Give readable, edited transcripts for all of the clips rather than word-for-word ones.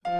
Hello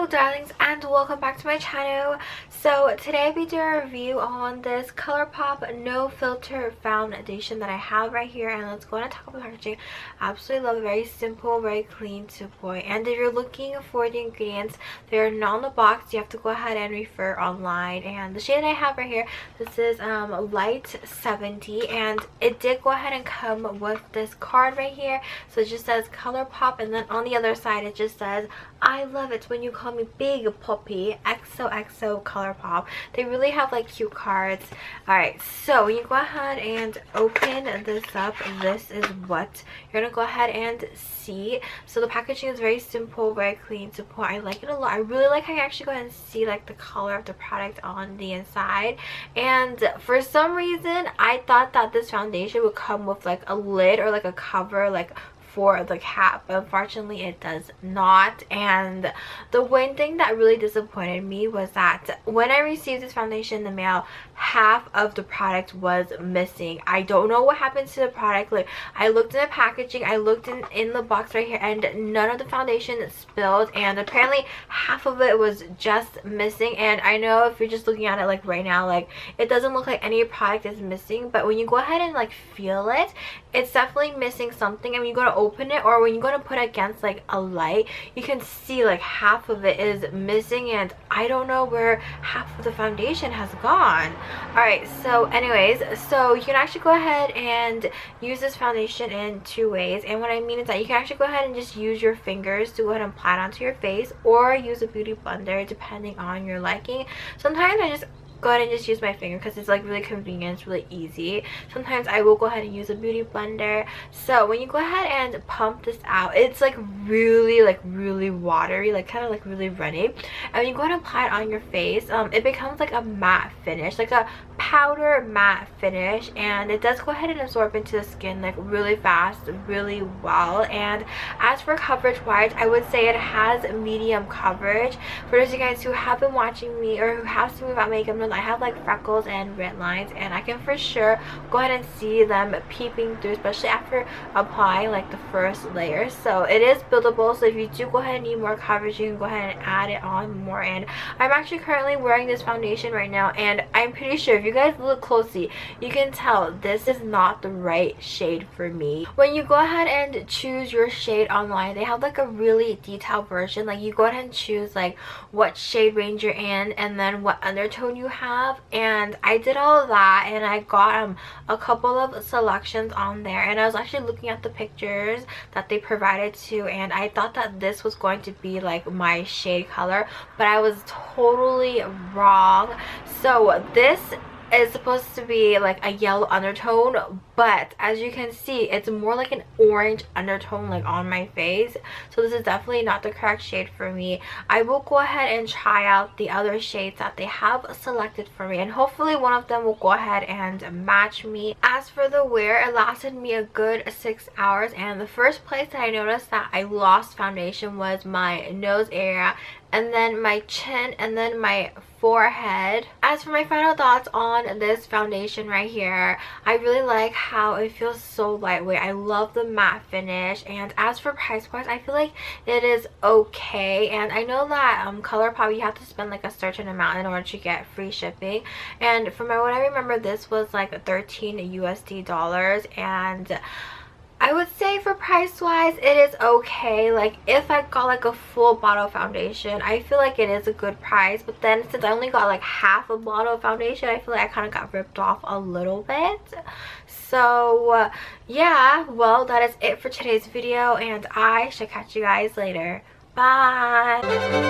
darlings, and welcome back to my channel. So today I'll be doing a review on this Colourpop no filter foundation that I have right here, and let's go on and talk about packaging. Absolutely love it. Very simple, very clean to point. And if you're looking for the ingredients, they're not on the box. You have to go ahead and refer online. And the shade I have right here, this is light 70, and it did go ahead and come with this card right here. So it just says Colourpop, and then on the other side it just says I love it when you call me Big Poppy XOXO Colourpop. They really have like cute cards. Alright, so when you go ahead and open this up, this is what you're gonna go ahead and see. So the packaging is very simple, very clean to point. I like it a lot. I really like how you actually go ahead and see like the color of the product on the inside. And for some reason I thought that this foundation would come with like a lid or like a cover like for the cap, but unfortunately it does not. And the one thing that really disappointed me was that when I received this foundation in the mail, half of the product was missing. I don't know what happened to the product. Like, I looked in the packaging, I looked in the box right here, and none of the foundation spilled, and apparently half of it was just missing. And I know if you're just looking at it like right now, like it doesn't look like any product is missing, but when you go ahead and like feel it, it's definitely missing something. And when you go to open it, or when you go to put it against like a light, you can see like half of it is missing, and I don't know where half of the foundation has gone. Alright, so anyways, so you can actually go ahead and use this foundation in two ways. And what I mean is that you can actually go ahead and just use your fingers to go ahead and apply it onto your face, or use a beauty blender depending on your liking. Sometimes I just go ahead and just use my finger because it's like really convenient, it's really easy. Sometimes I will go ahead and use a beauty blender. So when you go ahead and pump this out, it's like really watery, like kind of like really runny. And when you go ahead and apply it on your face, it becomes like a matte finish, like a powder matte finish, and it does go ahead and absorb into the skin like really fast, really well. And as for coverage wise, I would say it has medium coverage. For those of you guys who have been watching me or who have seen me without makeup, know I have like freckles and red lines, and I can for sure go ahead and see them peeping through, especially after applying like the first layer. So it is buildable, so if you do go ahead and need more coverage, you can go ahead and add it on more. And I'm actually currently wearing this foundation right now, and I'm pretty sure if you guys look closely, you can tell this is not the right shade for me. When you go ahead and choose your shade online, they have like a really detailed version. Like you go ahead and choose like what shade range you're in, and then what undertone you have. And I did all of that, and I got a couple of selections on there, and I was actually looking at the pictures that they provided too, and I thought that this was going to be like my shade color, but I was totally wrong. So this is supposed to be like a yellow undertone, but as you can see, it's more like an orange undertone like on my face. So this is definitely not the correct shade for me. I will go ahead and try out the other shades that they have selected for me, and hopefully one of them will go ahead and match me. As for the wear, it lasted me a good 6 hours, and the first place that I noticed that I lost foundation was my nose area, and then my chin, and then my forehead. As for my final thoughts on this foundation right here, I really like how it feels so lightweight. I love the matte finish, and as for price wise, I feel like it is okay. And I know that Colourpop, you have to spend like a certain amount in order to get free shipping, and from what I remember, this was like 13 USD dollars, and I would say for price wise it is okay. Like if I got like a full bottle of foundation, I feel like it is a good price, but then since I only got like half a bottle of foundation, I feel like I kind of got ripped off a little bit. So yeah, well, that is it for today's video, and I shall catch you guys later. Bye.